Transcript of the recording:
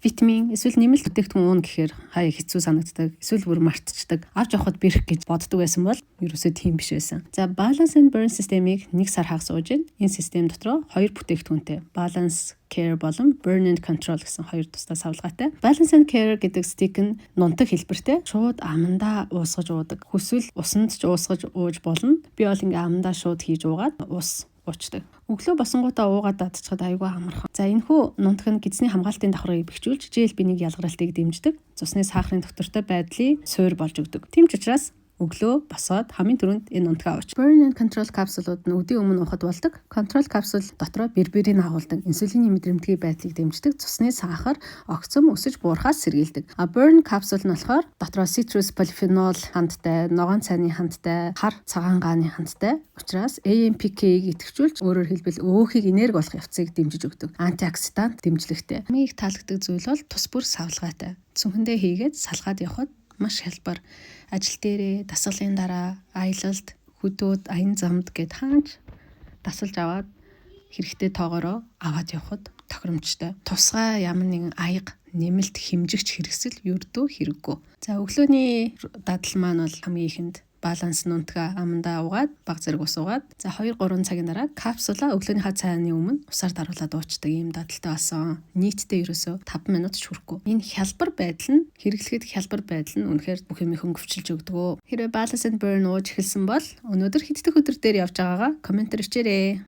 витамин эсвэл нэмэлт бүтээгдэхүүн уун гэхээр хаяа хэцүү санагддаг. Эсвэл бүр мартчихдаг. Авч явахад бэрх гэж боддог байсан бол ерөөсөө тийм биш байсан. За balance and burn системийг 1 сар хагас сууж байна. Энэ систем дотроо 2 бүтээгдэхүүнтэй balance care болон burn and control гэсэн 2 тусдаа савлгаатай. Balance and care гэдэг стик нь нунтаг хэлбэртэй. Шууд амандаа уусгаж уудаг. Хүсвэл усанд ч уусгаж ууж болно. Би бол ингээ амандаа шууд хийж уугаад ус уучдаг. Өглөө босонгуудаа уугаад дадчихад аюулгүй амархан. За энэхүү нунтаг нь гидсний хамгаалтын давхрыг бэхжүүлж GLP-1 ялгарлтыг дэмждэг. Цусны сахарын доктортой байдлыг суурь болж өгдөг. Тийм ч учраас өглөө босоод хамгийн түрүүнд энэ нунтгаа ууч. Burn and control капсулууд нь өдийн өмнө уухад болдог. Control капсул дотроо берберийг агуулдаг. Инсулиний мэдрэмтгий байдлыг дэмждэг. Цусны сахар, огцом өсөж буурахаас сэргийлдэг. Burn капсул нь болохоор дотроо citrus polyphenol хандтай, ногоон цайны хандтай, хар цагаан гааны хандтай. Учираас AMPK-г идэвхжүүлж өөрөөр хэлбэл өөхийг энерги болох явцыг дэмжиж өгдөг. Антиоксидант дэмжлэгтэй. Хамгийн их таалагддаг зүйл бол тус бүр савлгаатай. Цүнхэндээ хийгээд салгаад явхад маш хялбар. Ажил дээрээ, дасгалын дараа, аялалд, хөдөөд, аян замд гэд хаач дасалж аваад хэрэгтэй тоогоороо аваад явхад тохиромжтой. Тусгай ямар нэгэн аяга, нэмэлт хэмжигч хэрэгсэл ердөө хэрэггүй. За өглөөний дадал маань бол хамгийн ихэнд баланс нунтгаа амандаа уугаад баг зэрэг ус уугаад за 2-3 цагийн дараа капсула өглөөнийхөө цайны өмнө усаар даруулаад уучдаг юм дадалтай болсон. Нийтдээ ерөөсөө 5 минут ч хүрэхгүй. Энэ хялбар байдал нь хэрэглэхэд хялбар байдал нь үнэхээр бүх юм хөнгөвчлж өгдөг. Хэрвээ balance and burn ууж эхэлсэн бол өнөөдөр хэд дэх өдөр дээр явж байгаагаа комментээр ичээрэй.